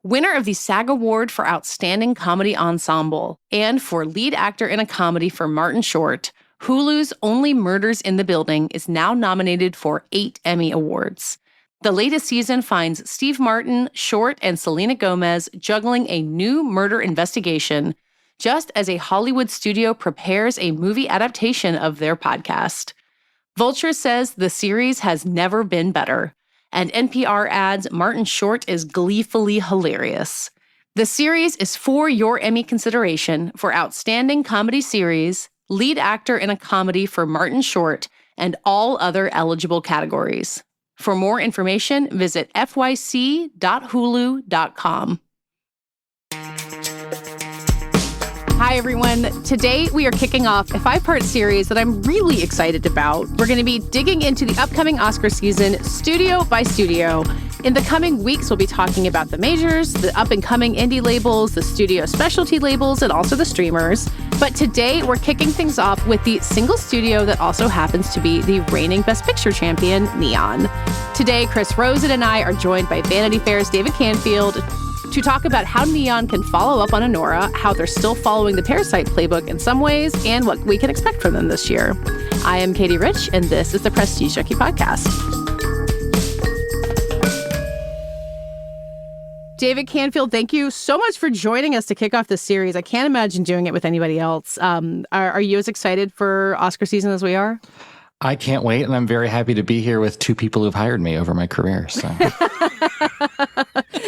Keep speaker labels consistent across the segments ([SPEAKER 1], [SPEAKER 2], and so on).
[SPEAKER 1] winner of the SAG Award for Outstanding Comedy Ensemble, and for lead actor in a comedy for Martin Short, Hulu's Only Murders in the Building is now nominated for 8 Emmy Awards. The latest season finds Steve Martin, Short, and Selena Gomez juggling a new murder investigation just as a Hollywood studio prepares a movie adaptation of their podcast. Vulture says the series has never been better, and NPR adds Martin Short is gleefully hilarious. The series is for your Emmy consideration for Outstanding Comedy Series, Lead Actor in a Comedy for Martin Short, and all other eligible categories. For more information, visit fyc.hulu.com. Hi, everyone. Today, we are kicking off a 5-part series that I'm really excited about. We're going to be digging into the upcoming Oscar season, studio by studio. In the coming weeks, we'll be talking about the majors, the up-and-coming indie labels, the studio specialty labels, and also the streamers. But today, we're kicking things off with the single studio that also happens to be the reigning Best Picture champion, Neon. Today, Chris Rosen and I are joined by Vanity Fair's David Canfield to talk about how Neon can follow up on Anora, how they're still following the Parasite playbook in some ways, and what we can expect from them this year. I am Katie Rich, and this is the Prestige Junkie Podcast. David Canfield, thank you so much for joining us to kick off this series. I can't imagine doing it with anybody else. Are you as excited for Oscar season as we are?
[SPEAKER 2] I can't wait, and I'm very happy to be here with 2 people who've hired me over my career. So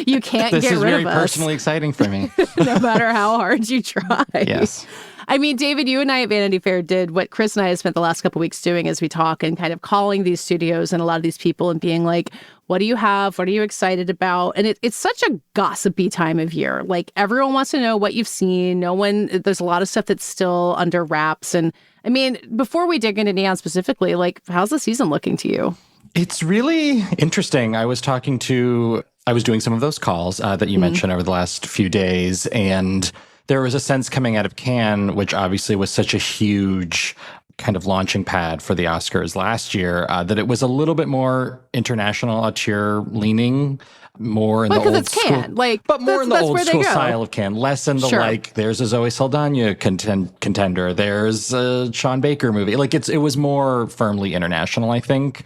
[SPEAKER 1] you can't get rid of us.
[SPEAKER 2] This is very personally exciting for me.
[SPEAKER 1] No matter how hard you try.
[SPEAKER 2] Yes.
[SPEAKER 1] I mean, David, you and I at Vanity Fair did what Chris and I have spent the last couple of weeks doing as we talk and kind of calling these studios and a lot of these people and being like, what do you have? What are you excited about? And it's such a gossipy time of year. Like, everyone wants to know what you've seen. There's a lot of stuff that's still under wraps. And I mean, before we dig into Neon specifically, like, how's the season looking to you?
[SPEAKER 2] It's really interesting. I was doing some of those calls that you mentioned over the last few days, and there was a sense coming out of Cannes, which obviously was such a huge kind of launching pad for the Oscars last year, that it was a little bit more international, auteur leaning, more in the old school, but more in the old school style of Cannes, less in the there's a Zoe Saldana contender, there's a Sean Baker movie. Like it was more firmly international, I think.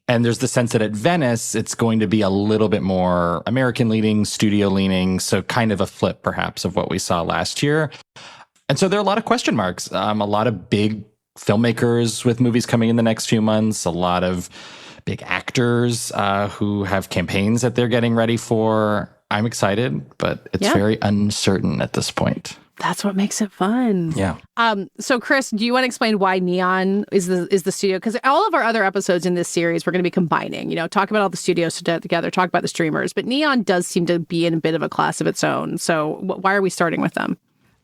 [SPEAKER 2] And there's the sense that at Venice, it's going to be a little bit more American leaning, studio leaning. So kind of a flip, perhaps, of what we saw last year. And so there are a lot of question marks, a lot of big filmmakers with movies coming in the next few months, a lot of big actors who have campaigns that they're getting ready for. I'm excited, but it's very uncertain at this point.
[SPEAKER 1] That's what makes it fun.
[SPEAKER 2] Yeah.
[SPEAKER 1] So, Chris, do you want to explain why Neon is the studio? Because all of our other episodes in this series, we're going to be combining, talk about all the studios together, talk about the streamers. But Neon does seem to be in a bit of a class of its own. So why are we starting with them?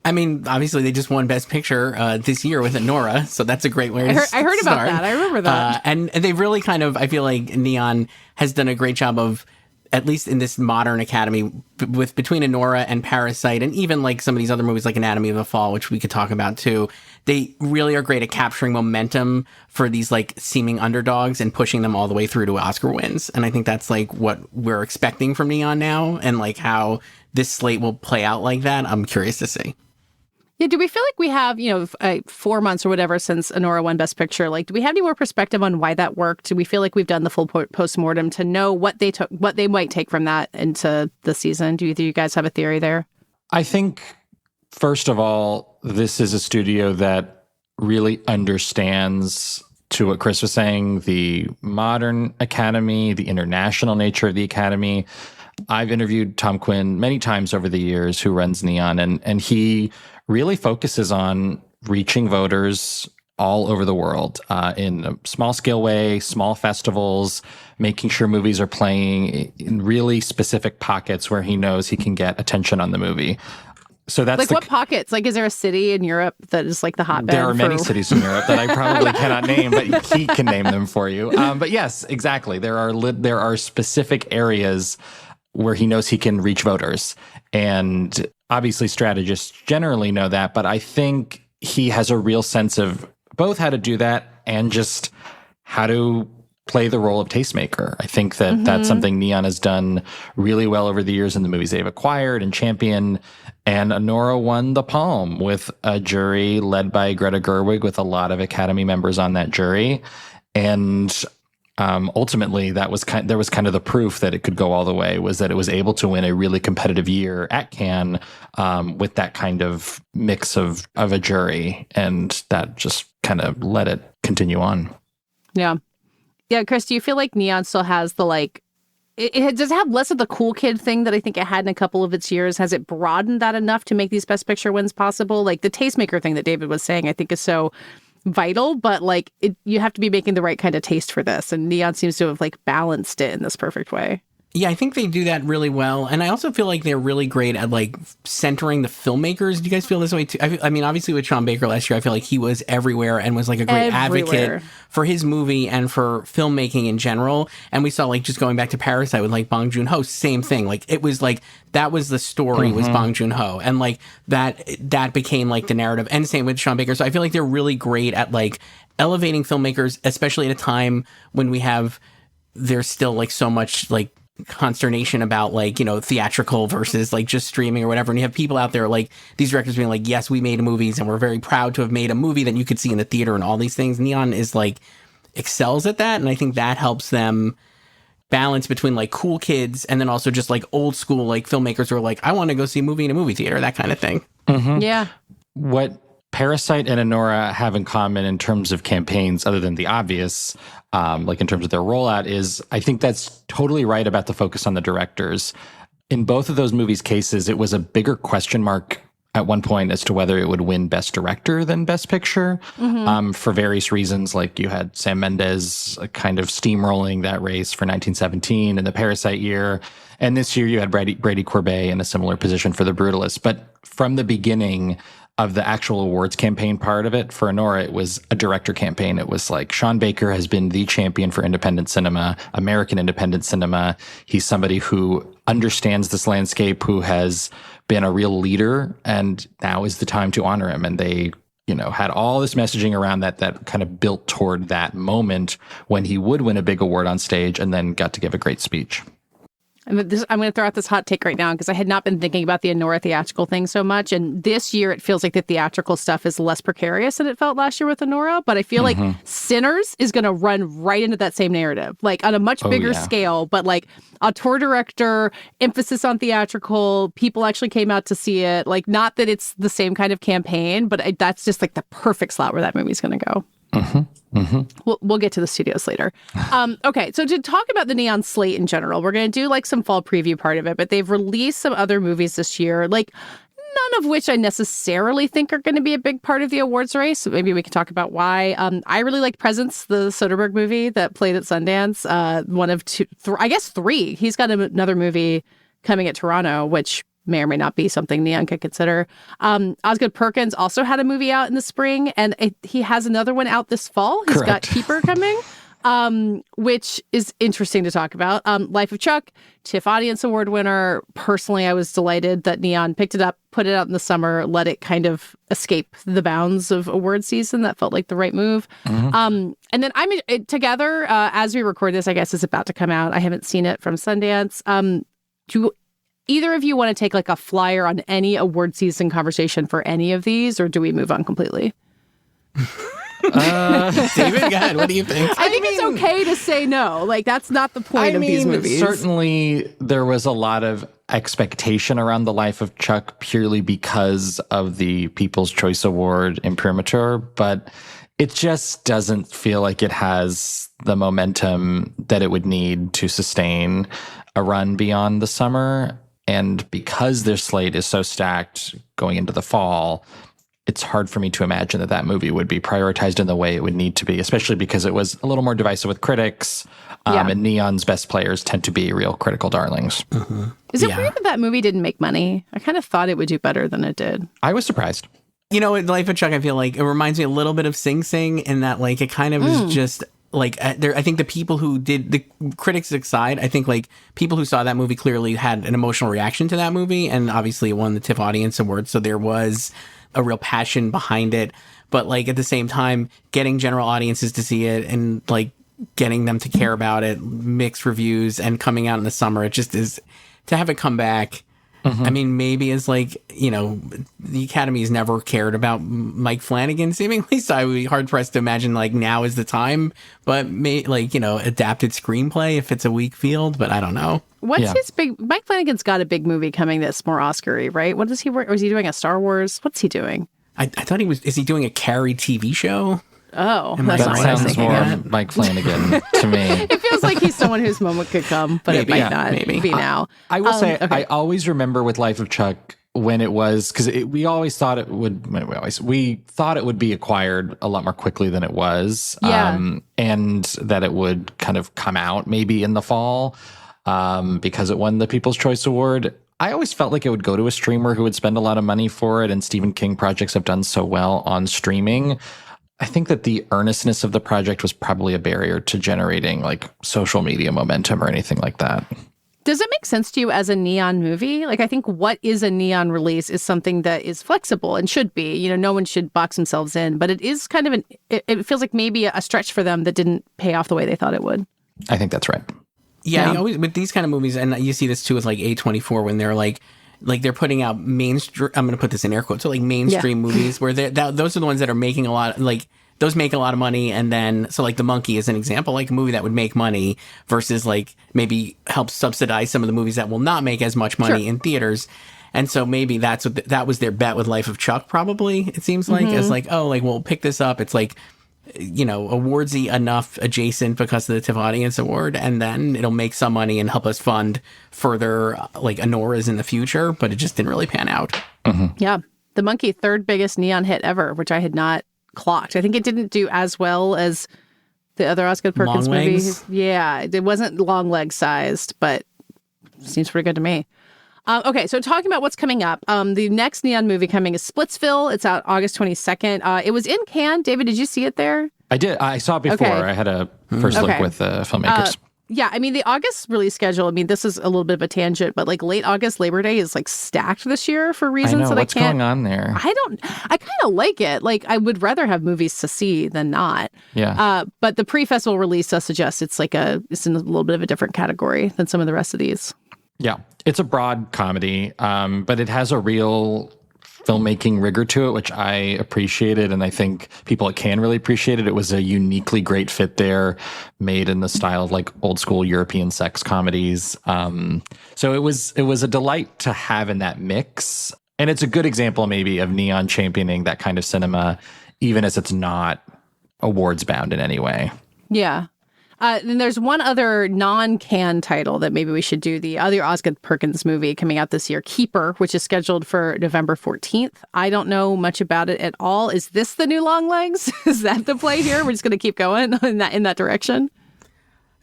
[SPEAKER 3] I mean, obviously, they just won Best Picture this year with Anora, so that's a great way to start.
[SPEAKER 1] I heard about that. I remember that.
[SPEAKER 3] And they really kind of, I feel like Neon has done a great job of, at least in this modern Academy, with between Anora and Parasite, and even like some of these other movies like Anatomy of a Fall, which we could talk about too, they really are great at capturing momentum for these like seeming underdogs and pushing them all the way through to Oscar wins. And I think that's like what we're expecting from Neon now, and like how this slate will play out like that. I'm curious to see.
[SPEAKER 1] Yeah, do we feel like we have, 4 months or whatever since Anora won Best Picture? Like, do we have any more perspective on why that worked? Do we feel like we've done the full postmortem to know what they might take from that into the season? Do you guys have a theory there?
[SPEAKER 2] I think, first of all, this is a studio that really understands, to what Chris was saying, the modern Academy, the international nature of the Academy. I've interviewed Tom Quinn many times over the years, who runs Neon, and he really focuses on reaching voters all over the world in a small scale way, small festivals, making sure movies are playing in really specific pockets where he knows he can get attention on the movie. So that's
[SPEAKER 1] like what pockets? Like, is there a city in Europe that is like the hotbed?
[SPEAKER 2] There are many cities in Europe that I probably cannot name, but he can name them for you. But yes, exactly. There are specific areas where he knows he can reach voters. And obviously strategists generally know that, but I think he has a real sense of both how to do that and just how to play the role of tastemaker. I think that that's something Neon has done really well over the years in the movies they've acquired and championed. And Anora won the Palm with a jury led by Greta Gerwig, with a lot of Academy members on that jury. And ultimately, there was kind of the proof that it could go all the way, was that it was able to win a really competitive year at Cannes with that kind of mix of a jury. And that just kind of let it continue on.
[SPEAKER 1] Yeah. Yeah, Chris, do you feel like Neon still has the, like, does it have less of the cool kid thing that I think it had in a couple of its years? Has it broadened that enough to make these Best Picture wins possible? Like, the tastemaker thing that David was saying, I think is so vital, but, like, you have to be making the right kind of taste for this. And Neon seems to have, like, balanced it in this perfect way.
[SPEAKER 3] Yeah, I think they do that really well. And I also feel like they're really great at, like, centering the filmmakers. Do you guys feel this way too? I mean, obviously with Sean Baker last year, I feel like he was everywhere and was, like, a great advocate for his movie and for filmmaking in general. And we saw, like, just going back to Parasite with, like, Bong Joon-ho, same thing. Like, it was, like, that was the story, was Bong Joon-ho. And, like, that became, like, the narrative. And same with Sean Baker. So I feel like they're really great at, like, elevating filmmakers, especially at a time when there's still, like, so much, like, consternation about, like, you know, theatrical versus, like, just streaming or whatever. And you have people out there, like, these directors being like, yes, we made movies and we're very proud to have made a movie that you could see in the theater and all these things. Neon is, like, excels at that. And I think that helps them balance between, like, cool kids and then also just, like, old school, like, filmmakers who are like, I want to go see a movie in a movie theater, that kind of thing.
[SPEAKER 1] Yeah.
[SPEAKER 2] What Parasite and Anora have in common in terms of campaigns, other than the obvious, like in terms of their rollout, is I think that's totally right about the focus on the directors. In both of those movies' cases, it was a bigger question mark at one point as to whether it would win Best Director than Best Picture, for various reasons. Like, you had Sam Mendes kind of steamrolling that race for 1917 in the Parasite year. And this year you had Brady Corbet in a similar position for The Brutalist. But from the beginning of the actual awards campaign part of it, for Anora, it was a director campaign. It was like, Sean Baker has been the champion for independent cinema, American independent cinema. He's somebody who understands this landscape, who has been a real leader, and now is the time to honor him. And they, you know, had all this messaging around that kind of built toward that moment when he would win a big award on stage and then got to give a great speech.
[SPEAKER 1] I'm going to throw out this hot take right now because I had not been thinking about the Anora theatrical thing so much. And this year, it feels like the theatrical stuff is less precarious than it felt last year with Anora. But I feel like Sinners is going to run right into that same narrative, like on a much bigger scale. But like a tour director, emphasis on theatrical, people actually came out to see it. Like, not that it's the same kind of campaign, but that's just like the perfect slot where that movie's going to go. We'll get to the studios later. Okay, so to talk about the Neon slate in general, we're going to do like some fall preview part of it, but they've released some other movies this year, like none of which I necessarily think are going to be a big part of the awards race. So maybe we can talk about why. I really liked Presence, the Soderbergh movie that played at Sundance. One of three. He's got another movie coming at Toronto, which may or may not be something Neon could consider. Osgood Perkins also had a movie out in the spring, and he has another one out this fall. He's got Keeper coming, which is interesting to talk about. Life of Chuck, TIFF Audience Award winner. Personally, I was delighted that Neon picked it up, put it out in the summer, let it kind of escape the bounds of award season. That felt like the right move. And then Together, as we record this, I guess is about to come out. I haven't seen it from Sundance. Do either of you want to take like a flyer on any award season conversation for any of these, or do we move on completely?
[SPEAKER 3] David, go ahead. What do you think?
[SPEAKER 1] I think it's okay to say no. Like, that's not the point of these movies.
[SPEAKER 2] Certainly there was a lot of expectation around The Life of Chuck purely because of the People's Choice Award imprimatur, but it just doesn't feel like it has the momentum that it would need to sustain a run beyond the summer. And because their slate is so stacked going into the fall, it's hard for me to imagine that movie would be prioritized in the way it would need to be, especially because it was a little more divisive with critics. And Neon's best players tend to be real critical darlings.
[SPEAKER 1] Is it weird that movie didn't make money? I kind of thought it would do better than it did.
[SPEAKER 2] I was surprised.
[SPEAKER 3] You know, Life of Chuck, I feel like it reminds me a little bit of Sing Sing in that, like, it kind of is just... Like, I think the people who did, the critics aside, I think, like, people who saw that movie clearly had an emotional reaction to that movie. And obviously it won the TIFF Audience Award. So there was a real passion behind it. But, like, at the same time, getting general audiences to see it and, like, getting them to care about it, mixed reviews, and coming out in the summer. It just is to have it come back. I mean, maybe it's like, the Academy's never cared about Mike Flanagan seemingly, so I would be hard pressed to imagine like now is the time, but adapted screenplay if it's a weak field, but I don't know.
[SPEAKER 1] What's his big? Mike Flanagan's got a big movie coming that's more Oscar-y, right? What does he work? Or is he doing a Star Wars? What's he doing?
[SPEAKER 3] I thought is he doing a Carrie TV show?
[SPEAKER 1] Oh,
[SPEAKER 3] Am I
[SPEAKER 1] that's
[SPEAKER 2] That
[SPEAKER 1] not what I was
[SPEAKER 2] sounds
[SPEAKER 1] thinking.
[SPEAKER 2] more Mike Flanagan to me.
[SPEAKER 1] It feels like he's someone whose moment could come, but
[SPEAKER 3] Maybe,
[SPEAKER 1] it might
[SPEAKER 3] yeah,
[SPEAKER 1] not
[SPEAKER 3] maybe.
[SPEAKER 1] be now.
[SPEAKER 2] I will say,
[SPEAKER 1] okay.
[SPEAKER 2] I always remember with Life of Chuck when it was, because we always thought it would, we thought it would be acquired a lot more quickly than it was.
[SPEAKER 1] Yeah.
[SPEAKER 2] And that it would kind of come out maybe in the fall because it won the People's Choice Award. I always felt like it would go to a streamer who would spend a lot of money for it, and Stephen King projects have done so well on streaming. I think that the earnestness of the project was probably a barrier to generating like social media momentum or anything like that.
[SPEAKER 1] Does it make sense to you as a Neon movie? Like, I think what is a Neon release is something that is flexible and should be. No one should box themselves in, but it is kind of it feels like maybe a stretch for them that didn't pay off the way they thought it would.
[SPEAKER 2] I think that's right.
[SPEAKER 3] Yeah, you always with these kind of movies, and you see this too with like A24 when they're like they're putting out mainstream. I'm going to put this in air quotes. So like mainstream movies where those are the ones that are making a lot. Like those make a lot of money, and then so like The Monkey is an example, like a movie that would make money versus like maybe help subsidize some of the movies that will not make as much money in theaters. And so maybe that's what that was their bet with Life of Chuck. Probably it seems like as like we'll pick this up. It's like awardsy enough adjacent because of the TIFF Audience Award, and then it'll make some money and help us fund further like Anora's in the future, but it just didn't really pan out.
[SPEAKER 1] Yeah. The Monkey, third biggest Neon hit ever, which I had not clocked. I think it didn't do as well as the other Oscar Perkins
[SPEAKER 3] Long Legs?
[SPEAKER 1] movies. Yeah, it wasn't long leg sized, but seems pretty good to me. Okay, so talking about what's coming up, the next Neon movie coming is Splitsville. It's out August 22nd. It was in Cannes. David, did you see it there?
[SPEAKER 2] I did. I saw it before.
[SPEAKER 1] Okay.
[SPEAKER 2] I had a first look with the filmmakers.
[SPEAKER 1] Yeah, I mean, the August release schedule, I mean, this is a little bit of a tangent, but like late August, Labor Day is like stacked this year for
[SPEAKER 2] I
[SPEAKER 1] reasons
[SPEAKER 2] know.
[SPEAKER 1] that
[SPEAKER 2] What's
[SPEAKER 1] I can't.
[SPEAKER 2] going on there?
[SPEAKER 1] I kind of like it. Like, I would rather have movies to see than not.
[SPEAKER 2] Yeah.
[SPEAKER 1] But the pre-festival release does suggest it's in a little bit of a different category than some of the rest of these.
[SPEAKER 2] Yeah, it's a broad comedy, but it has a real filmmaking rigor to it, which I appreciated, and I think people at Cannes really appreciated. It was a uniquely great fit there, made in the style of like old school European sex comedies. So it was a delight to have in that mix, and it's a good example maybe of Neon championing that kind of cinema, even as it's not awards bound in any way.
[SPEAKER 1] Yeah. Then there's one other non-Cannes title that maybe we should do. The other Oscar Perkins movie coming out this year, Keeper, which is scheduled for November 14th. I don't know much about it at all. Is this the new Longlegs? Is that the play here? We're just going to keep going in that direction?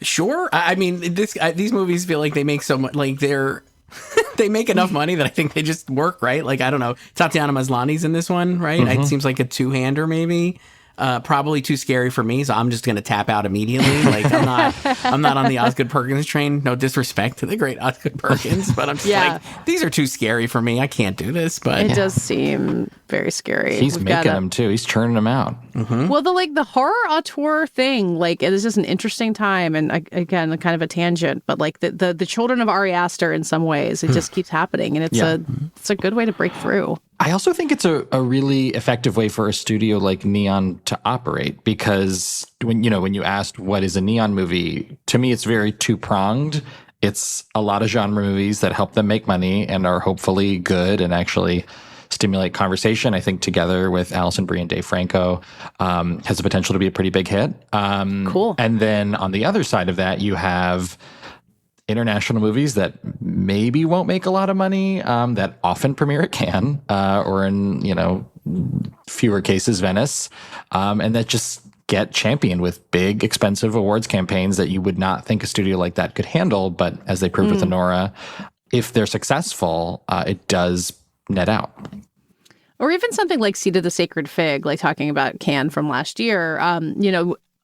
[SPEAKER 3] Sure. I mean, these movies feel like they make so much, like they make enough money that I think they just work, right? Like, I don't know. Tatiana Maslany's in this one, right? It seems like a two-hander maybe. Probably too scary for me, so I'm just gonna tap out immediately. Like I'm not on the Osgood Perkins train. No disrespect to the great Osgood Perkins, but I'm just like, these are too scary for me. I can't do this. But
[SPEAKER 1] It does seem very scary.
[SPEAKER 2] He's making them too. He's churning them out.
[SPEAKER 1] Well, the horror auteur thing, like, it is just an interesting time, and again, kind of a tangent, but like the children of Ari Aster in some ways, it just keeps happening, and it's a good way to break through.
[SPEAKER 2] I also think it's a really effective way for a studio like Neon to operate, because when you asked what is a Neon movie, to me it's very two-pronged. It's a lot of genre movies that help them make money and are hopefully good and actually stimulate conversation. I think together with Alison Brie and Dave Franco has the potential to be a pretty big hit.
[SPEAKER 1] Cool.
[SPEAKER 2] And then on the other side of that, you have international movies that maybe won't make a lot of money, that often premiere at Cannes, or in, fewer cases, Venice, and that just get championed with big, expensive awards campaigns that you would not think a studio like that could handle. But as they proved with Anora, if they're successful, it does net out.
[SPEAKER 1] Or even something like Seed of the Sacred Fig, like talking about Cannes from last year.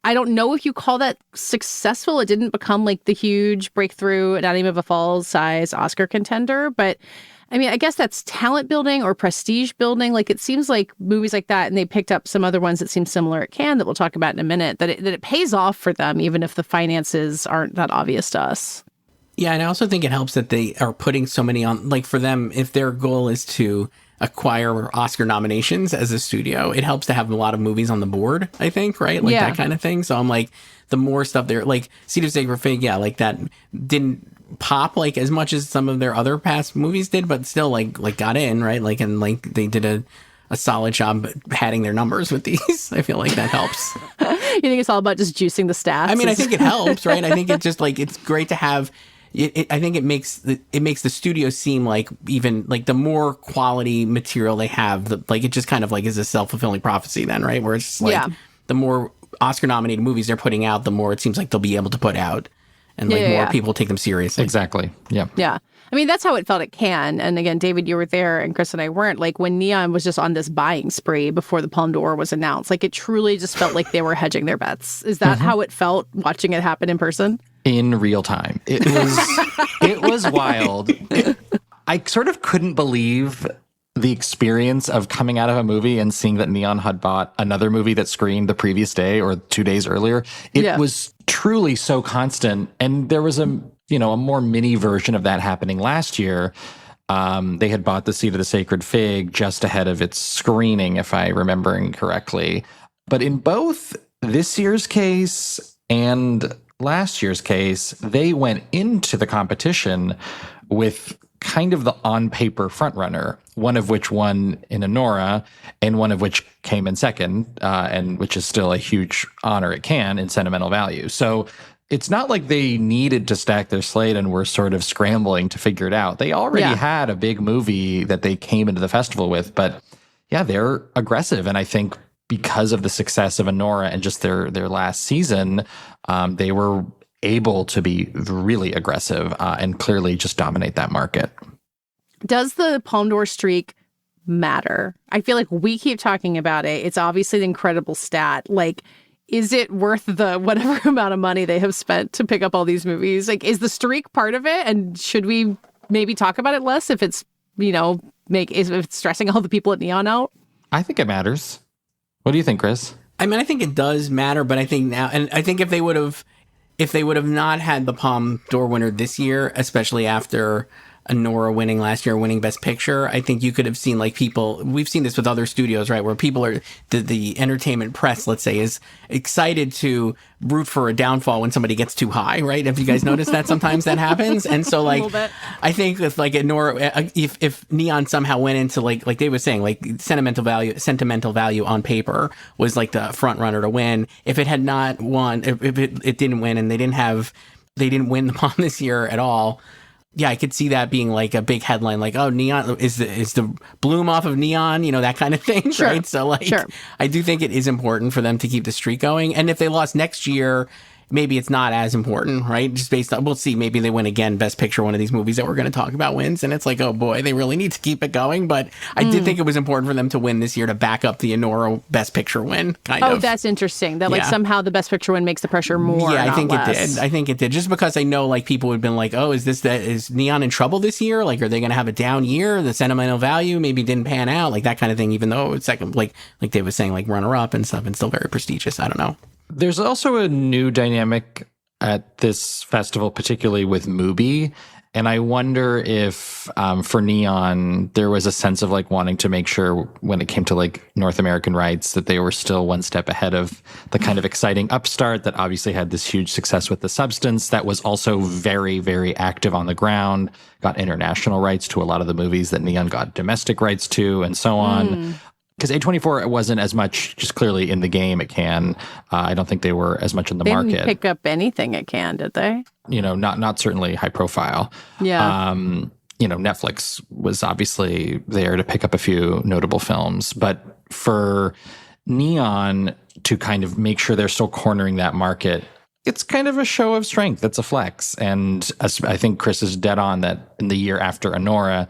[SPEAKER 1] I don't know if you call that successful. It didn't become like the huge breakthrough Anatomy of a Fall size Oscar contender, but I mean, I guess that's talent building or prestige building. Like, it seems like movies like that, and they picked up some other ones that seem similar at Cannes that we'll talk about in a minute, that it pays off for them, even if the finances aren't that obvious to us.
[SPEAKER 3] Yeah, and I also think it helps that they are putting so many on, like for them, if their goal is to acquire Oscar nominations as a studio, it helps to have a lot of movies on the board, I think, right? Like that kind of thing. So I'm like, the more stuff there, like Seed of Sacred Fig, yeah, like that didn't pop like as much as some of their other past movies did, but still like got in, right? Like, and like they did a solid job padding their numbers with these. I feel like that helps.
[SPEAKER 1] You think it's all about just juicing the stats?
[SPEAKER 3] I mean, I think it helps, right? I think it just like, it's great to have I think it makes the studio seem like even like the more quality material they have, like it just kind of like is a self-fulfilling prophecy then, right? Where it's just like the more Oscar nominated movies they're putting out, the more it seems like they'll be able to put out, and like more people take them seriously.
[SPEAKER 2] Exactly. Yeah.
[SPEAKER 1] Yeah. I mean, that's how it felt at Cannes. And again, David, you were there and Chris and I weren't. Like when Neon was just on this buying spree before the Palme d'Or was announced, like it truly just felt like they were hedging their bets. Is that how it felt watching it happen in person?
[SPEAKER 2] In real time. It was wild. I sort of couldn't believe the experience of coming out of a movie and seeing that Neon had bought another movie that screened the previous day or 2 days earlier. It was truly so constant. And there was a more mini version of that happening last year. They had bought The Seed of the Sacred Fig just ahead of its screening, if I remembering correctly. But in both this year's case and last year's case, they went into the competition with kind of the on-paper frontrunner, one of which won in Anora and one of which came in second, and which is still a huge honor at Cannes in sentimental value. So it's not like they needed to stack their slate and were sort of scrambling to figure it out. They already had a big movie that they came into the festival with, but yeah, they're aggressive. And I think because of the success of Anora and just their last season, they were able to be really aggressive and clearly just dominate that market.
[SPEAKER 1] Does the Palme d'Or streak matter? I feel like we keep talking about it. It's obviously an incredible stat. Like, is it worth the whatever amount of money they have spent to pick up all these movies? Like, is the streak part of it? And should we maybe talk about it less if it's, if it's stressing all the people at Neon out?
[SPEAKER 2] I think it matters. What do you think, Chris?
[SPEAKER 3] I mean, I think it does matter, but I think now, and I think if they would have not had the Palme d'Or winner this year, especially after Anora winning last year, winning Best Picture, I think you could have seen like people, we've seen this with other studios, right? Where people are, the entertainment press, let's say, is excited to root for a downfall when somebody gets too high, right? Have you guys noticed that sometimes that happens? And so like, I think if like Anora, if Neon somehow went into like Dave was saying, like sentimental value on paper was like the front runner to win. If it had not won, if it didn't win and they didn't win the Palme this year at all, yeah, I could see that being like a big headline, like, oh, Neon is the bloom off of Neon, that kind of thing, right? So like, I do think it is important for them to keep the streak going. And if they lost next year, maybe it's not as important, right? Just based on, we'll see, maybe they win again, Best Picture, one of these movies that we're going to talk about wins. And it's like, oh boy, they really need to keep it going. But I did think it was important for them to win this year to back up the Anora Best Picture win, kind of.
[SPEAKER 1] Oh, that's interesting. That like somehow the Best Picture win makes the pressure more.
[SPEAKER 3] Yeah, I think
[SPEAKER 1] less.
[SPEAKER 3] It did. I think it did. Just because I know like people would have been like, oh, is Neon in trouble this year? Like, are they going to have a down year? The sentimental value maybe didn't pan out, like that kind of thing, even though it's second, like Dave was saying, like runner up and stuff and still very prestigious. I don't know.
[SPEAKER 2] There's also a new dynamic at this festival, particularly with Mubi. And I wonder if for Neon, there was a sense of like wanting to make sure when it came to like North American rights that they were still one step ahead of the kind of exciting upstart that obviously had this huge success with The Substance, that was also very, very active on the ground, got international rights to a lot of the movies that Neon got domestic rights to, and so on. Because A24 wasn't as much just clearly in the game at Cannes. I don't think they were as much in the market.
[SPEAKER 1] They didn't pick up anything at Cannes, did they?
[SPEAKER 2] Not certainly high profile.
[SPEAKER 1] Yeah.
[SPEAKER 2] Netflix was obviously there to pick up a few notable films. But for Neon to kind of make sure they're still cornering that market, it's kind of a show of strength. It's a flex. And I think Chris is dead on that in the year after Anora,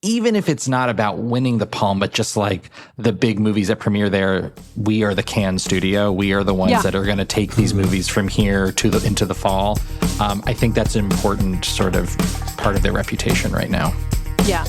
[SPEAKER 2] even if it's not about winning the Palm, but just like the big movies that premiere there, we are the Cannes studio. We are the ones that are going to take these movies from here to into the fall. I think that's an important sort of part of their reputation right now.
[SPEAKER 1] Yeah.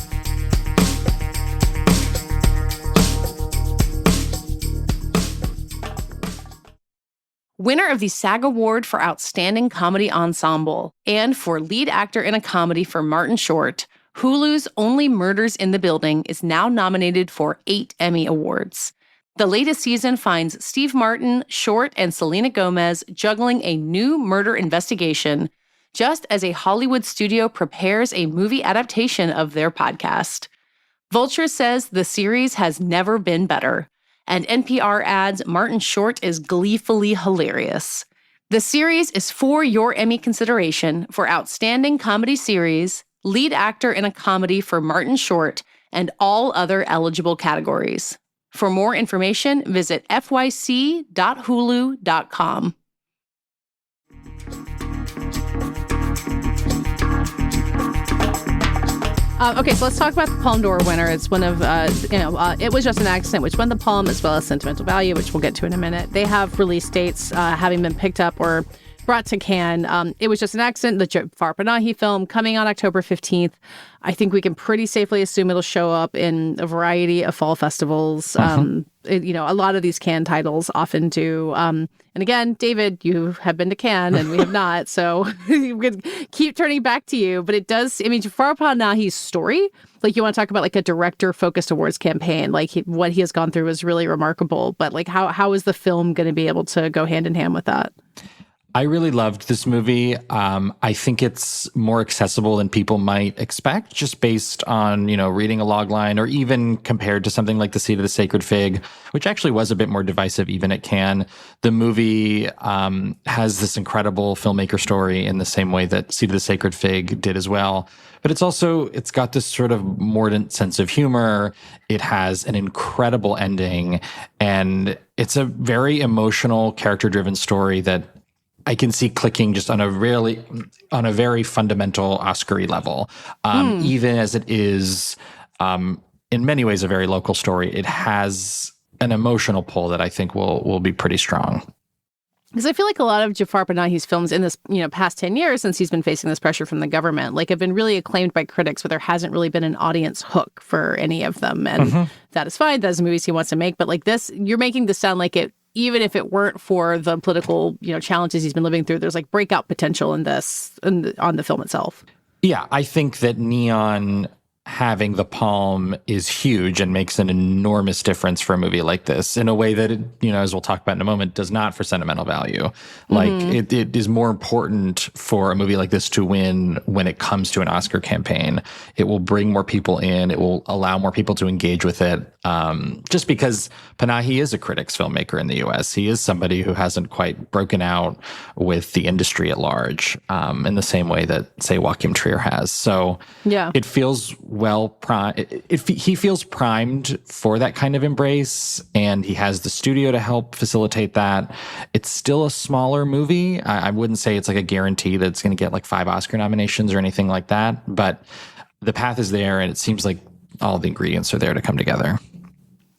[SPEAKER 1] Winner of the SAG Award for Outstanding Comedy Ensemble and for Lead Actor in a Comedy for Martin Short, Hulu's Only Murders in the Building is now nominated for 8 Emmy Awards. The latest season finds Steve Martin, Short, and Selena Gomez juggling a new murder investigation just as a Hollywood studio prepares a movie adaptation of their podcast. Vulture says the series has never been better, and NPR adds Martin Short is gleefully hilarious. The series is for your Emmy consideration for Outstanding Comedy Series, Lead Actor in a Comedy for Martin Short, and all other eligible categories. For more information, visit fyc.hulu.com. Okay, so let's talk about the Palme d'Or winner. It's one of, It Was Just an Accident, which won the Palme, as well as Sentimental Value, which we'll get to in a minute. They have release dates having been picked up or brought to Cannes. It Was Just an Accident, the Jafar Panahi film, coming on October 15th. I think we can pretty safely assume it'll show up in a variety of fall festivals. A lot of these Cannes titles often do. And again, David, you have been to Cannes and we have not, so we could keep turning back to you. But it does, Jafar Panahi's story, like you want to talk about like a director-focused awards campaign, like what he has gone through is really remarkable. But like how is the film going to be able to go hand in hand with that?
[SPEAKER 2] I really loved this movie. I think it's more accessible than people might expect, just based on, reading a log line or even compared to something like The Seat of the Sacred Fig, which actually was a bit more divisive even at Cannes. The movie has this incredible filmmaker story in the same way that Seat of the Sacred Fig did as well. But it's got this sort of mordant sense of humor. It has an incredible ending, and it's a very emotional, character-driven story that I can see clicking just on a very fundamental Oscar-y level. Even as it is, in many ways, a very local story, it has an emotional pull that I think will be pretty strong.
[SPEAKER 1] Because I feel like a lot of Jafar Panahi's films in this, past 10 years since he's been facing this pressure from the government, have been really acclaimed by critics, but there hasn't really been an audience hook for any of them. And that is fine. That's the movies he wants to make. But like this, you're making this sound like it, even if it weren't for the political, challenges he's been living through, there's like breakout potential in this on the film itself.
[SPEAKER 2] Yeah, I think that Neon having the Palme is huge and makes an enormous difference for a movie like this in a way that it, as we'll talk about in a moment, does not for Sentimental Value. Like it is more important for a movie like this to win when it comes to an Oscar campaign. It will bring more people in. It will allow more people to engage with it. Just because Panahi is a critics filmmaker in the US. He is somebody who hasn't quite broken out with the industry at large in the same way that, say, Joachim Trier has. So it feels he feels primed for that kind of embrace, and he has the studio to help facilitate that. It's still a smaller movie. I wouldn't say it's like a guarantee that it's going to get like 5 Oscar nominations or anything like that, but the path is there, and it seems like all the ingredients are there to come together.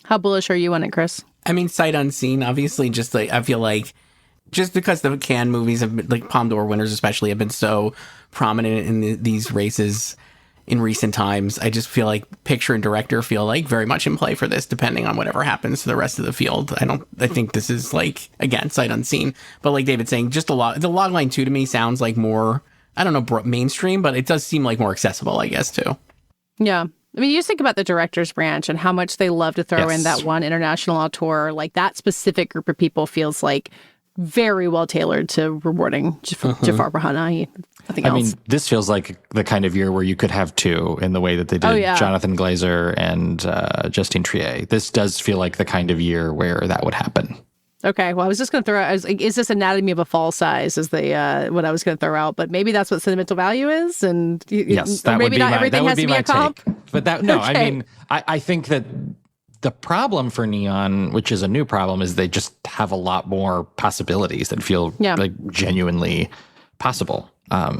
[SPEAKER 1] How bullish are you on it, Chris?
[SPEAKER 3] Sight unseen, obviously, just like I feel like just because the Cannes movies have been, like Palme d'Or winners especially, have been so prominent in these races in recent times, I just feel like picture and director feel like very much in play for this, depending on whatever happens to the rest of the field. I think this is like, again, sight unseen, but like David's saying, just the log line 2 to me sounds like more, I don't know, mainstream, but it does seem like more accessible, I guess, too.
[SPEAKER 1] Yeah. You just think about the director's branch and how much they love to throw in that one international auteur. Like that specific group of people feels like very well tailored to rewarding Jafar Panahi. Nothing else.
[SPEAKER 2] This feels like the kind of year where you could have 2 in the way that they did Jonathan Glazer and Justine Triet. This does feel like the kind of year where that would happen.
[SPEAKER 1] Okay, well, I was just going to throw out, is this Anatomy of a Fall size is what I was going to throw out, but maybe that's what Sentimental Value is, and
[SPEAKER 2] yes, that
[SPEAKER 1] maybe
[SPEAKER 2] would be
[SPEAKER 1] not everything has to be a comp.
[SPEAKER 2] But I think that the problem for Neon, which is a new problem, is they just have a lot more possibilities that feel like genuinely possible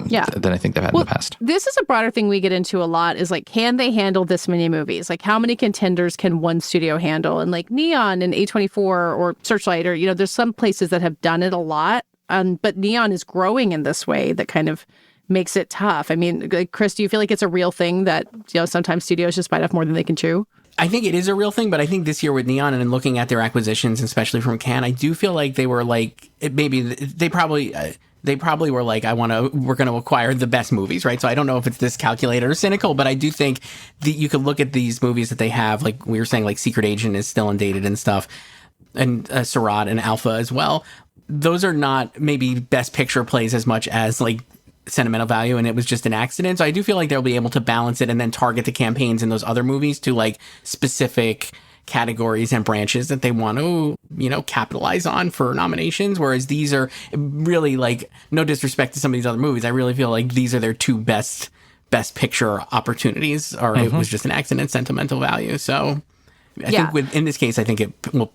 [SPEAKER 1] Yeah.
[SPEAKER 2] than I think they've had in the past.
[SPEAKER 1] This is a broader thing we get into a lot is like, can they handle this many movies? Like, how many contenders can one studio handle? And like Neon and A24 or Searchlight, or, there's some places that have done it a lot. But Neon is growing in this way that kind of makes it tough. I mean, like, Chris, do you feel like it's a real thing that, sometimes studios just bite off more than they can chew?
[SPEAKER 3] I think it is a real thing, but I think this year with Neon and looking at their acquisitions, especially from Cannes, I do feel like they were like, they probably were like, we're going to acquire the best movies, right? So I don't know if it's this calculated or cynical, but I do think that you could look at these movies that they have, like we were saying, like Secret Agent is still undated and stuff, and Seurat and Alpha as well. Those are not maybe best picture plays as much as like sentimental value, and it was just an accident. So I do feel like they'll be able to balance it and then target the campaigns in those other movies to like specific categories and branches that they want to, capitalize on for nominations. Whereas these are really, like, no disrespect to some of these other movies, I really feel like these are their two best picture opportunities, or it was just an accident, sentimental value. So I think in this case, I think it will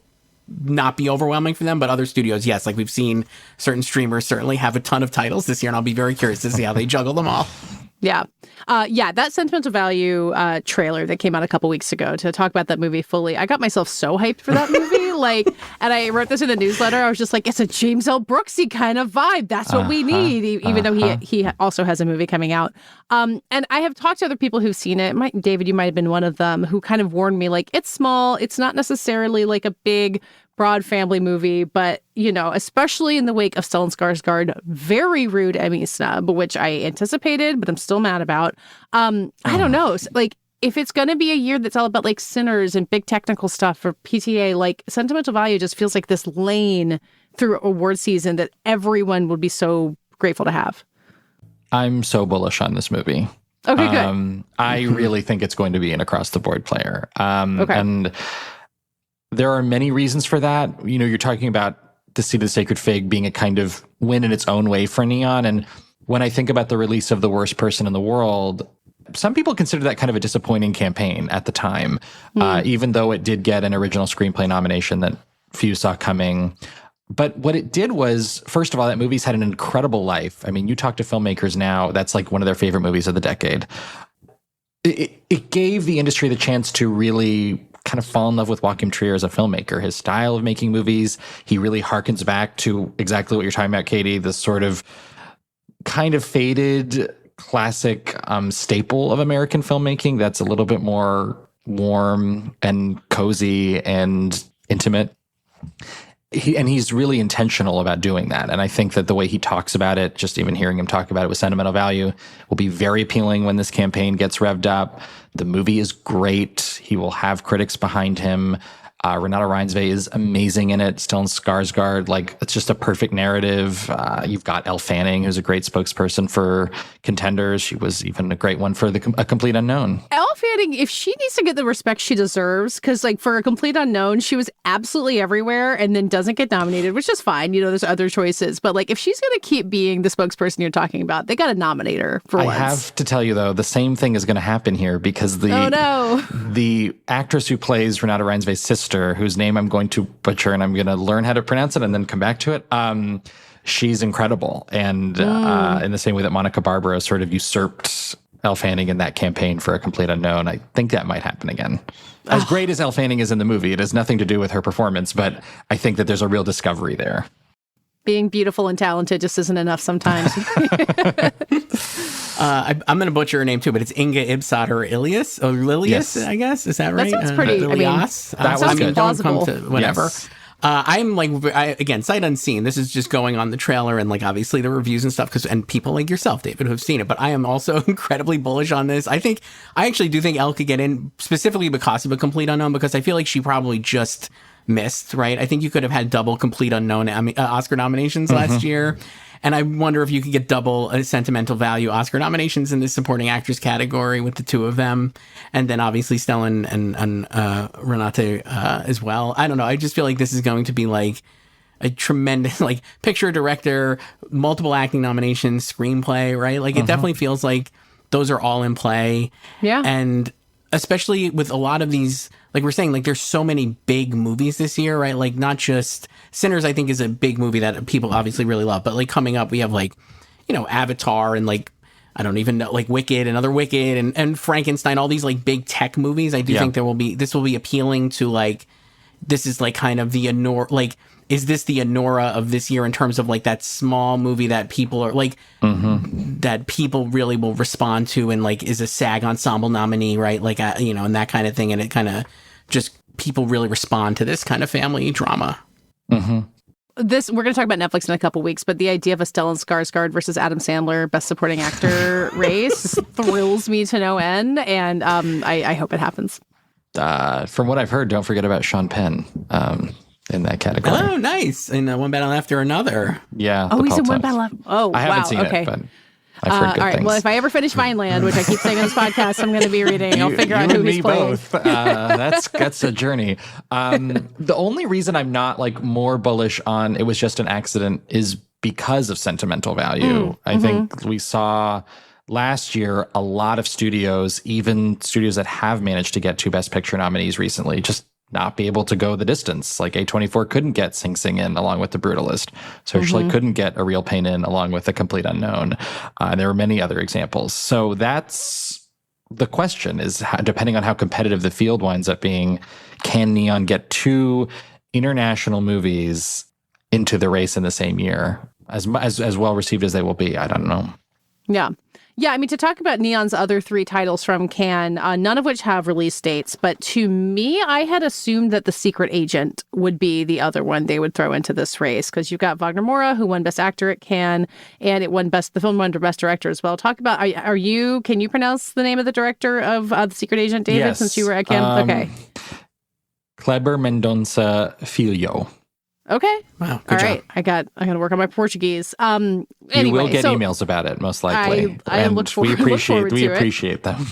[SPEAKER 3] not be overwhelming for them, but other studios, yes, like we've seen certain streamers certainly have a ton of titles this year, and I'll be very curious to see how they juggle them all.
[SPEAKER 1] Yeah. That sentimental value trailer that came out a couple weeks ago, to talk about that movie fully, I got myself so hyped for that movie. And I wrote this in the newsletter. I was just like, it's a James L. Brooksy kind of vibe. That's what we need, even though he also has a movie coming out. And I have talked to other people who've seen it. David, you might have been one of them, who kind of warned me, like, it's small. It's not necessarily like a big, broad family movie, but, especially in the wake of Stellan Skarsgård, very rude Emmy snub, which I anticipated, but I'm still mad about. I don't know. Like, if it's going to be a year that's all about like Sinners and big technical stuff for PTA, like Sentimental Value just feels like this lane through award season that everyone would be so grateful to have.
[SPEAKER 2] I'm so bullish on this movie.
[SPEAKER 1] Okay, good.
[SPEAKER 2] I really think it's going to be an across-the-board player.
[SPEAKER 1] Okay.
[SPEAKER 2] And there are many reasons for that. You're talking about The Seed of the Sacred Fig being a kind of win in its own way for Neon. And when I think about the release of The Worst Person in the World, some people consider that kind of a disappointing campaign at the time, even though it did get an original screenplay nomination that few saw coming. But what it did was, first of all, that movie's had an incredible life. I mean, you talk to filmmakers now, that's like one of their favorite movies of the decade. It gave the industry the chance to really kind of fall in love with Joachim Trier as a filmmaker, his style of making movies. He really harkens back to exactly what you're talking about, Katie, this sort of kind of faded classic staple of American filmmaking that's a little bit more warm and cozy and intimate. He's really intentional about doing that. And I think that the way he talks about it, just even hearing him talk about it with sentimental value, will be very appealing when this campaign gets revved up. The movie is great. He will have critics behind him. Renata Reinsve is amazing in it. Stellan Skarsgård, like, it's just a perfect narrative. You've got Elle Fanning, who's a great spokesperson for contenders. She was even a great one for A Complete Unknown.
[SPEAKER 1] Elle Fanning, if she needs to get the respect she deserves, because like for A Complete Unknown, she was absolutely everywhere and then doesn't get nominated, which is fine. There's other choices. But like, if she's going to keep being the spokesperson you're talking about, they got to nominate her for once.
[SPEAKER 2] I have to tell you, though, the same thing is going to happen here, because the actress who plays Renata Reinsve's sister, whose name I'm going to butcher, and I'm going to learn how to pronounce it and then come back to it. She's incredible. And in the same way that Monica Barbaro sort of usurped Elle Fanning in that campaign for A Complete Unknown, I think that might happen again. As great as Elle Fanning is in the movie, it has nothing to do with her performance, but I think that there's a real discovery there.
[SPEAKER 1] Being beautiful and talented just isn't enough sometimes.
[SPEAKER 3] I'm going to butcher her name too, but it's Inga Ibsat Ilias, or Lilius,
[SPEAKER 2] Yes.
[SPEAKER 3] I guess. Is that right?
[SPEAKER 1] That sounds pretty,
[SPEAKER 3] Ilias?
[SPEAKER 2] that sounds good.
[SPEAKER 1] Plausible.
[SPEAKER 3] Don't come to whatever.
[SPEAKER 2] Yes.
[SPEAKER 3] I'm like, again, sight unseen. This is just going on the trailer and like obviously the reviews and stuff, and people like yourself, David, who have seen it. But I am also incredibly bullish on this. I actually do think Elle could get in specifically because of A Complete Unknown, because I feel like she probably just missed, right? I think you could have had double Complete Unknown Oscar nominations last year. And I wonder if you could get double sentimental value Oscar nominations in the supporting actress category with the two of them. And then obviously Stellan and Renate as well. I don't know. I just feel like this is going to be like a tremendous, like, picture, director, multiple acting nominations, screenplay, right? Like, it definitely feels like those are all in play.
[SPEAKER 1] Yeah.
[SPEAKER 3] And especially with a lot of these, like we're saying, like, there's so many big movies this year, right? Like, not just Sinners, I think, is a big movie that people obviously really love, but like coming up, we have like Avatar and like, I don't even know, like Wicked and other Wicked and Frankenstein, all these like big tech movies. I do think this will be appealing to like, this is like kind of the Anora, like, is this the Anora of this year in terms of like that small movie that people are like, that people really will respond to and like is a SAG ensemble nominee, right? Like, and that kind of thing. And it kind of just, people really respond to this kind of family drama.
[SPEAKER 1] We're going to talk about Netflix in a couple weeks, but the idea of a Stellan Skarsgård versus Adam Sandler Best Supporting Actor race thrills me to no end, and I hope it happens.
[SPEAKER 2] From what I've heard, don't forget about Sean Penn in that category.
[SPEAKER 3] Oh, nice! And One Battle After Another.
[SPEAKER 2] Yeah.
[SPEAKER 1] Oh, he's in One Battle After. Oh,
[SPEAKER 2] I haven't
[SPEAKER 1] wow.
[SPEAKER 2] seen
[SPEAKER 1] Okay.
[SPEAKER 2] it, but I've heard good
[SPEAKER 1] all right.
[SPEAKER 2] things.
[SPEAKER 1] Well, if I ever finish Vineland, which I keep saying on this podcast, I'm going to be reading. I'll figure out who he's playing.
[SPEAKER 2] Both. That's a journey. The only reason I'm not like more bullish on it was just an accident is because of sentimental value. I think we saw last year a lot of studios, even studios that have managed to get 2 Best Picture nominees recently, just not be able to go the distance. Like A24 couldn't get Sing Sing in along with The Brutalist. Searchlight couldn't get A Real Pain in along with A Complete Unknown. There were many other examples. So that's the question is, depending on how competitive the field winds up being, can Neon get 2 international movies into the race in the same year? As well received as they will be, I don't know.
[SPEAKER 1] Yeah. Yeah, I mean, to talk about Neon's other 3 titles from Cannes, none of which have release dates, but to me, I had assumed that The Secret Agent would be the other one they would throw into this race, because you've got Wagner Moura, who won Best Actor at Cannes, and the film won Best Director as well. Talk about, can you pronounce the name of the director of The Secret Agent, David,
[SPEAKER 2] yes.
[SPEAKER 1] since you were at Cannes? Okay.
[SPEAKER 2] Kleber Mendonça Filho.
[SPEAKER 1] Okay.
[SPEAKER 3] Wow. Good
[SPEAKER 1] All
[SPEAKER 3] job.
[SPEAKER 1] right. I got to work on my Portuguese.
[SPEAKER 2] You will get emails about it, most likely.
[SPEAKER 1] I look forward to it.
[SPEAKER 2] appreciate them.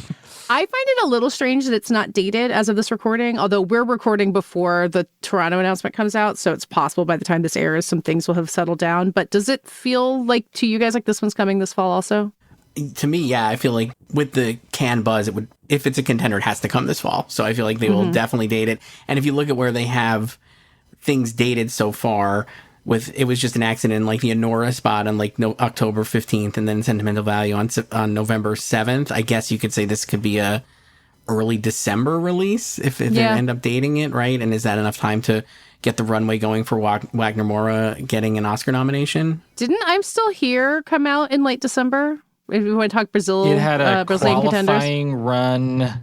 [SPEAKER 1] I find it a little strange that it's not dated as of this recording, although we're recording before the Toronto announcement comes out, so it's possible by the time this airs, some things will have settled down. But does it feel like to you guys like this one's coming this fall also?
[SPEAKER 3] To me, yeah, I feel like with the Cannes buzz, it would, if it's a contender, it has to come this fall. So I feel like they will definitely date it. And if you look at where they have things dated so far, it was just an accident, like the Anora spot on like October 15th, and then Sentimental Value on November 7th. I guess you could say this could be a early December release if they end up dating it, right? And is that enough time to get the runway going for Wagner Moura getting an Oscar nomination?
[SPEAKER 1] Didn't I'm Still Here come out in late December? If we want to talk Brazil,
[SPEAKER 2] It had a
[SPEAKER 1] Brazilian
[SPEAKER 2] qualifying
[SPEAKER 1] contenders.
[SPEAKER 2] run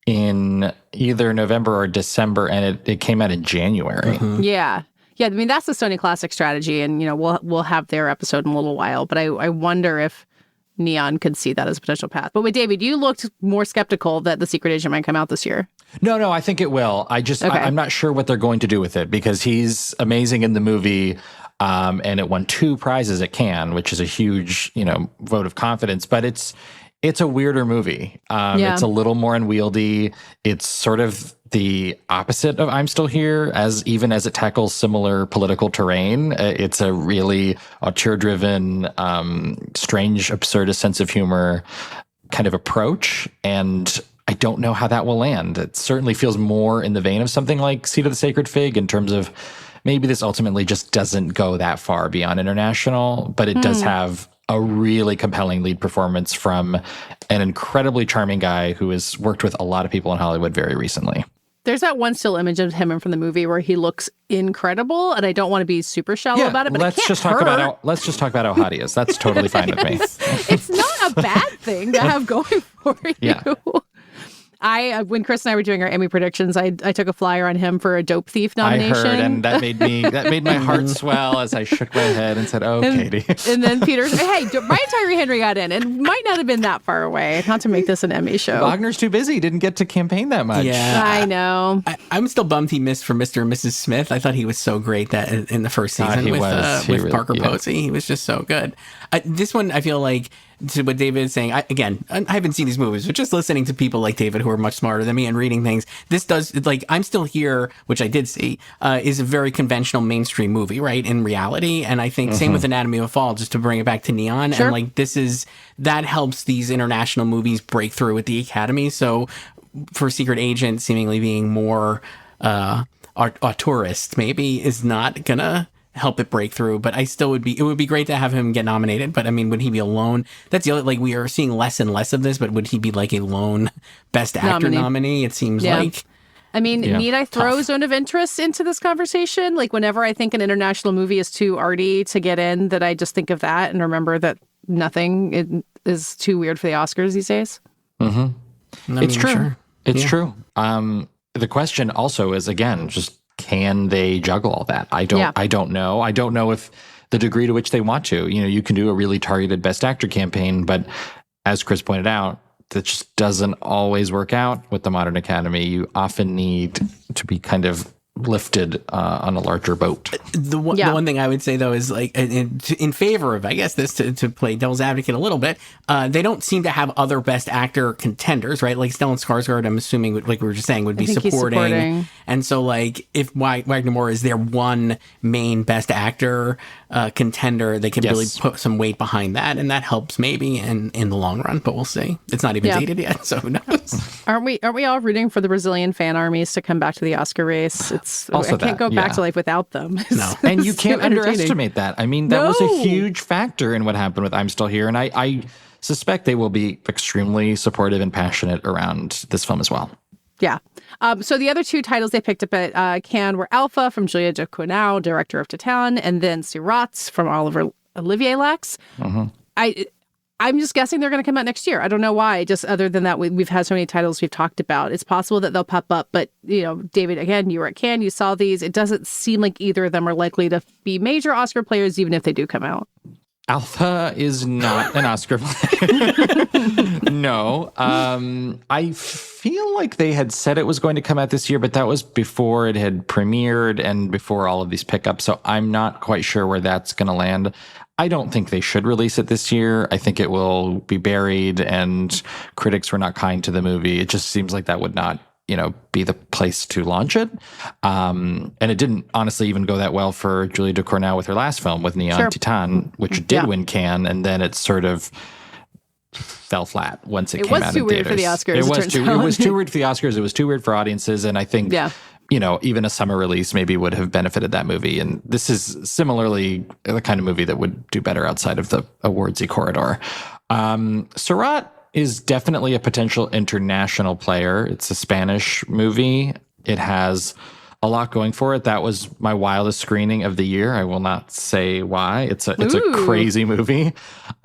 [SPEAKER 2] in either November or December, and it came out in January.
[SPEAKER 1] Yeah. Yeah, I mean, that's the Sony Classic strategy, and, we'll have their episode in a little while, but I wonder if Neon could see that as a potential path. But wait, David, you looked more skeptical that The Secret Agent might come out this year.
[SPEAKER 2] No, I think it will. I'm not sure what they're going to do with it, because he's amazing in the movie, and it won 2 prizes at Cannes, which is a huge, vote of confidence, but it's a weirder movie. It's a little more unwieldy. It's sort of the opposite of I'm Still Here, as it tackles similar political terrain. It's a really auteur-driven, strange, absurdist sense of humor kind of approach. And I don't know how that will land. It certainly feels more in the vein of something like Seat of the Sacred Fig in terms of maybe this ultimately just doesn't go that far beyond international, but it does have a really compelling lead performance from an incredibly charming guy who has worked with a lot of people in Hollywood very recently.
[SPEAKER 1] There's that one still image of him from the movie where he looks incredible, and I don't want to be super shallow about it, but
[SPEAKER 2] let's just talk about how hot he is. That's totally fine with me.
[SPEAKER 1] It's not a bad thing to have going for you.
[SPEAKER 2] Yeah.
[SPEAKER 1] When Chris and I were doing our Emmy predictions, I took a flyer on him for a Dope Thief nomination.
[SPEAKER 2] I heard, and that made my heart swell as I shook my head and said, "Oh, Katie."
[SPEAKER 1] And then Peter said, "Hey, Brian Tyree Henry got in, and might not have been that far away. Not to make this an Emmy show.
[SPEAKER 2] Wagner's too busy; didn't get to campaign that much."
[SPEAKER 3] Yeah,
[SPEAKER 1] I know.
[SPEAKER 3] I'm still bummed he missed for Mr. and Mrs. Smith. I thought he was so great that in the first season with Parker Posey, he was just so good. This one, I feel like, to what David is saying, I haven't seen these movies, but just listening to people like David who are much smarter than me and reading things, this does, like, I'm Still Here, which I did see, is a very conventional mainstream movie, right, in reality. And I think same with Anatomy of a Fall, just to bring it back to Neon.
[SPEAKER 1] Sure.
[SPEAKER 3] And like, that helps these international movies break through at the Academy. So for Secret Agent seemingly being more auteurist, maybe is not gonna help it break through. But it would be great to have him get nominated. But I mean, would he be alone? That's the other, like, we are seeing less and less of this, but would he be like a lone Best Actor nominee? It seems like.
[SPEAKER 1] I mean, need I throw Zone of Interest into this conversation? Like, whenever I think an international movie is too arty to get in, that I just think of that and remember that nothing is too weird for the Oscars these days.
[SPEAKER 2] Mm-hmm. It's true. Sure. It's true. The question also is, again, just can they juggle all that? I don't know. I don't know if the degree to which they want to. You know, you can do a really targeted Best Actor campaign, but as Chris pointed out, that just doesn't always work out with the modern Academy. You often need to be kind of lifted on a larger boat.
[SPEAKER 3] The one thing I would say, though, is like in favor of, I guess, this to play devil's advocate a little bit, they don't seem to have other Best Actor contenders, right? Like Stellan Skarsgård, I'm assuming, like we were just saying, would be supporting. And so, like, if Wagner Moore is their one main Best Actor contender, they can really put some weight behind that, and that helps maybe in the long run. But we'll see. It's not even dated yet, so who knows?
[SPEAKER 1] Aren't we all rooting for the Brazilian fan armies to come back to the Oscar race? I can't go back to life without them.
[SPEAKER 2] No. And you can't underestimate that. I mean, that was a huge factor in what happened with I'm Still Here. And I suspect they will be extremely supportive and passionate around this film as well.
[SPEAKER 1] Yeah. So the other two titles they picked up at Cannes were Alpha from Julia Ducournau, director of Titan, and then Sirats from Olivier Lax. Mm-hmm. I'm just guessing they're going to come out next year. I don't know why. Just other than that, we've had so many titles we've talked about. It's possible that they'll pop up. But, you know, David, again, you were at Cannes, you saw these. It doesn't seem like either of them are likely to be major Oscar players, even if they do come out.
[SPEAKER 2] Alpha is not an Oscar player. No. I feel like they had said it was going to come out this year, but that was before it had premiered and before all of these pickups. So I'm not quite sure where that's going to land. I don't think they should release it this year. I think it will be buried, and critics were not kind to the movie. It just seems like that would not, be the place to launch it. And it didn't honestly even go that well for Julia Ducournau with her last film, with Neon Titan, which did win Cannes, and then it sort of fell flat once it came out in theaters.
[SPEAKER 1] It was too weird for the Oscars.
[SPEAKER 2] It was too weird for the Oscars. It was too weird for audiences, and I think even a summer release maybe would have benefited that movie. And this is similarly the kind of movie that would do better outside of the awardsy corridor. Seurat is definitely a potential international player. It's a Spanish movie. It has a lot going for it. That was my wildest screening of the year. I will not say why. It's a crazy movie.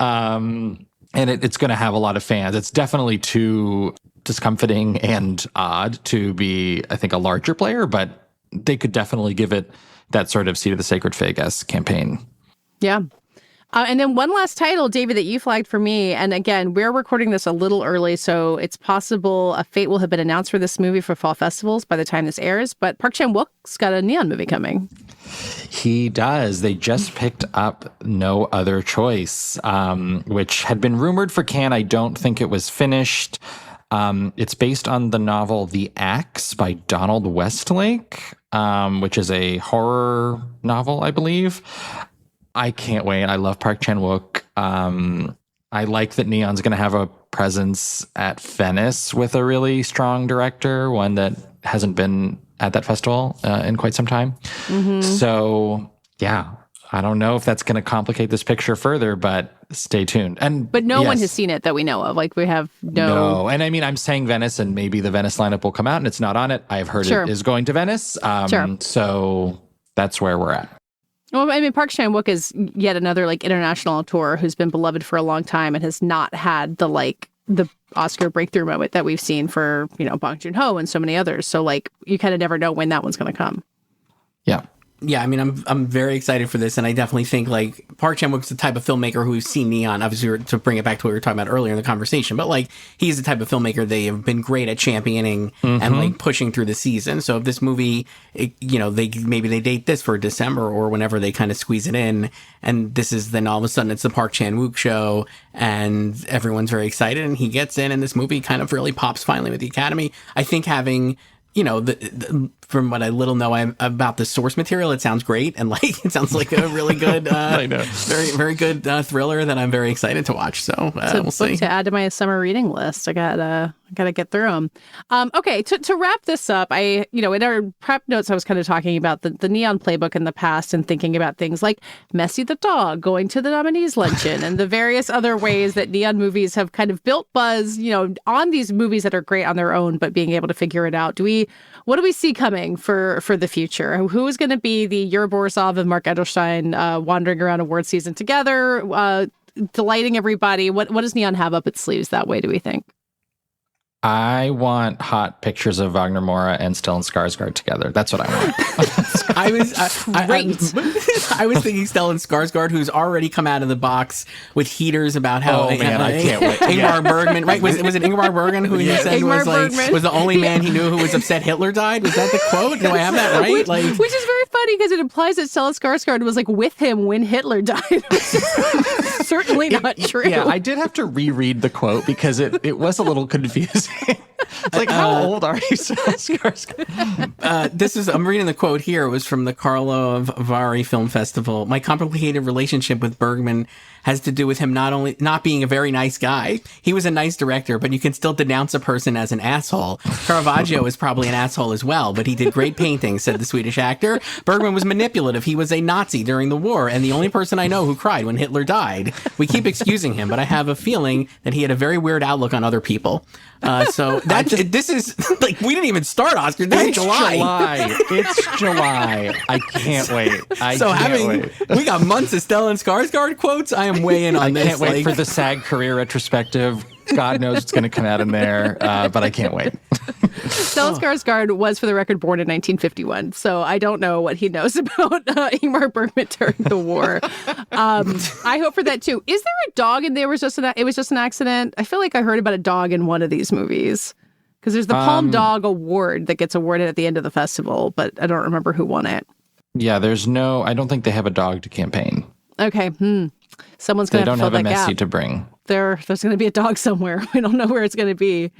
[SPEAKER 2] And it's going to have a lot of fans. It's definitely too discomforting and odd to be, I think, a larger player, but they could definitely give it that sort of Seat of the Sacred Fig-esque campaign.
[SPEAKER 1] Yeah. And then one last title, David, that you flagged for me. And again, we're recording this a little early, so it's possible a fate will have been announced for this movie for fall festivals by the time this airs. But Park Chan-wook's got a Neon movie coming.
[SPEAKER 2] He does. They just picked up No Other Choice, which had been rumored for Cannes. I don't think it was finished. It's based on the novel The Axe by Donald Westlake, which is a horror novel, I believe. I can't wait. I love Park Chan-wook. I like that Neon's going to have a presence at Venice with a really strong director, one that hasn't been at that festival in quite some time. Mm-hmm. So, yeah, I don't know if that's going to complicate this picture further, but stay tuned.
[SPEAKER 1] But no one has seen it that we know of. Like, we have no.
[SPEAKER 2] And I mean, I'm saying Venice, and maybe the Venice lineup will come out and it's not on it. I've heard it is going to Venice. So that's where we're at.
[SPEAKER 1] Well, I mean, Park Chan-wook is yet another international auteur who's been beloved for a long time and has not had the Oscar breakthrough moment that we've seen for, Bong Joon-ho and so many others. So you kind of never know when that one's going to come.
[SPEAKER 2] Yeah.
[SPEAKER 3] Yeah, I mean, I'm very excited for this, and I definitely think Park Chan-wook's the type of filmmaker who's seen Neon. Obviously, to bring it back to what we were talking about earlier in the conversation, but he's the type of filmmaker they have been great at championing and pushing through the season. So if this movie, they date this for December or whenever they kind of squeeze it in, and this is then all of a sudden it's the Park Chan-wook show, and everyone's very excited, and he gets in, and this movie kind of really pops finally with the Academy. I think having from what I little know about the source material, it sounds great. And like, it sounds like a really good,
[SPEAKER 2] I know.
[SPEAKER 3] very, very good thriller that I'm very excited to watch. So we'll see.
[SPEAKER 1] To add to my summer reading list. I gotta get through them. Okay, to wrap this up, in our prep notes, I was kind of talking about the Neon playbook in the past and thinking about things like Messy the dog, going to the nominees luncheon, and the various other ways that Neon movies have kind of built buzz, on these movies that are great on their own, but being able to figure it out. What do we see coming for the future? Who is going to be the Yuri Borisov and Mark Edelstein wandering around award season together, delighting everybody? What does Neon have up its sleeves that way, do we think?
[SPEAKER 2] I want hot pictures of Wagner Moura and Stellan Skarsgård together. That's what I want.
[SPEAKER 3] I was thinking Stellan Skarsgård, who's already come out of the box with heaters about how.
[SPEAKER 2] Oh man, I can't wait.
[SPEAKER 3] Ingmar Bergman, right? Was it Ingmar Bergman who you said was the only man he knew who was upset Hitler died? Was that the quote? Do I have that right?
[SPEAKER 1] Which is very funny because it implies that Stellan Skarsgård was like with him when Hitler died. Which is certainly not true.
[SPEAKER 2] Yeah, I did have to reread the quote because it was a little confusing. It's like, how old are you, Stellan Skarsgård?
[SPEAKER 3] I'm reading the quote here. It was from the Karlovy Film Festival. My complicated relationship with Bergman has to do with him not being a very nice guy. He was a nice director, but you can still denounce a person as an asshole. Caravaggio is probably an asshole as well, but he did great paintings, said the Swedish actor. Bergman was manipulative. He was a Nazi during the war, and the only person I know who cried when Hitler died. We keep excusing him, but I have a feeling that he had a very weird outlook on other people. So this is like, we didn't even start, Oscar. This is July.
[SPEAKER 2] It's July. I can't wait.
[SPEAKER 3] We got months of Stellan Skarsgård quotes. I am way in on this.
[SPEAKER 2] I can't wait for the SAG career retrospective. God knows what's going to come out in there, but I can't wait.
[SPEAKER 1] Stellan Skarsgård was, for the record, born in 1951, so I don't know what he knows about Ingmar Bergman during the war. I hope for that too. Is there a dog in there? It was just an accident? I feel like I heard about a dog in one of these movies because there's the Palm Dog Award that gets awarded at the end of the festival, but I don't remember who won it.
[SPEAKER 2] Yeah, I don't think they have a dog to campaign.
[SPEAKER 1] Okay. Someone's going to have to fill that gap.
[SPEAKER 2] They don't have a Messy to bring.
[SPEAKER 1] There's going to be a dog somewhere. We don't know where it's going to be.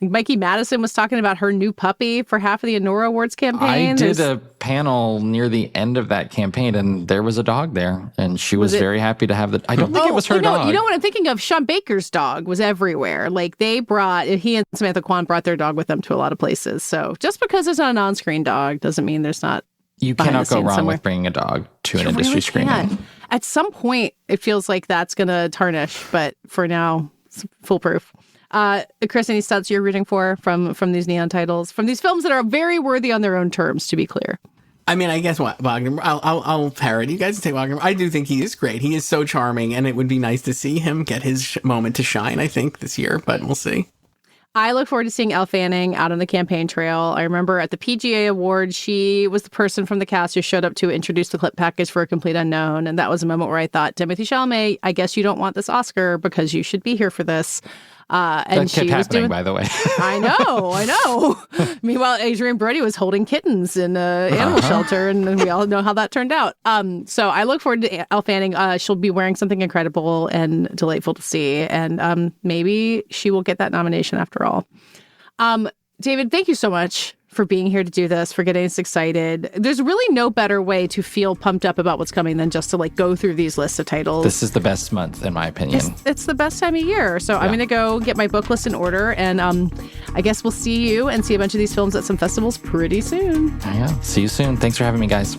[SPEAKER 1] Like Mikey Madison was talking about her new puppy for half of the Honora Awards campaign.
[SPEAKER 2] I did a panel near the end of that campaign, and there was a dog there, and she was very happy to have the. I don't think it was her dog.
[SPEAKER 1] You know what I'm thinking of? Sean Baker's dog was everywhere. Like he and Samantha Kwan brought their dog with them to a lot of places. So just because it's not an on-screen dog doesn't mean there's not.
[SPEAKER 2] You cannot go wrong with bringing a dog to an industry screening.
[SPEAKER 1] At some point, it feels like that's going to tarnish, but for now, it's foolproof. Chris, any stunts you're rooting for from these Neon titles, from these films that are very worthy on their own terms, to be clear?
[SPEAKER 3] I mean, I guess Wagner, I'll parody. You guys can take Wagner. I do think he is great. He is so charming, and it would be nice to see him get his moment to shine, I think, this year, but we'll see.
[SPEAKER 1] I look forward to seeing Elle Fanning out on the campaign trail. I remember at the PGA Awards, she was the person from the cast who showed up to introduce the clip package for A Complete Unknown. And that was a moment where I thought, Timothée Chalamet, I guess you don't want this Oscar because you should be here for this. And
[SPEAKER 2] that kept happening, by the way.
[SPEAKER 1] I know. Meanwhile, Adrian Brody was holding kittens in an animal shelter, and we all know how that turned out. So I look forward to Elle Fanning. She'll be wearing something incredible and delightful to see, and maybe she will get that nomination after all. David, thank you so much for being here to do this, for getting us excited. There's really no better way to feel pumped up about what's coming than just to go through these lists of titles.
[SPEAKER 2] This is the best month, in my opinion.
[SPEAKER 1] It's the best time of year. So I'm going to go get my book list in order, and I guess we'll see you and see a bunch of these films at some festivals pretty soon.
[SPEAKER 2] Yeah, see you soon. Thanks for having me, guys.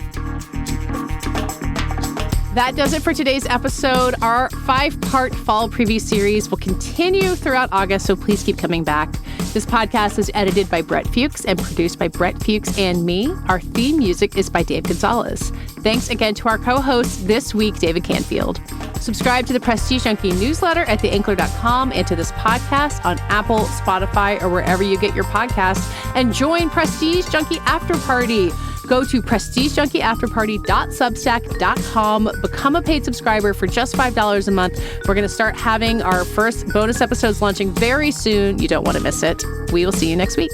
[SPEAKER 1] That does it for today's episode. Our 5-part fall preview series will continue throughout August, so please keep coming back. This podcast is edited by Brett Fuchs and produced by Brett Fuchs and me. Our theme music is by Dave Gonzalez. Thanks again to our co-host this week, David Canfield. Subscribe to the Prestige Junkie newsletter at theinkler.com and to this podcast on Apple, Spotify, or wherever you get your podcasts. And join Prestige Junkie After Party. Go to prestigejunkie.afterparty.substack.com. Become a paid subscriber for just $5 a month. We're going to start having our first bonus episodes launching very soon. You don't want to miss it. We will see you next week.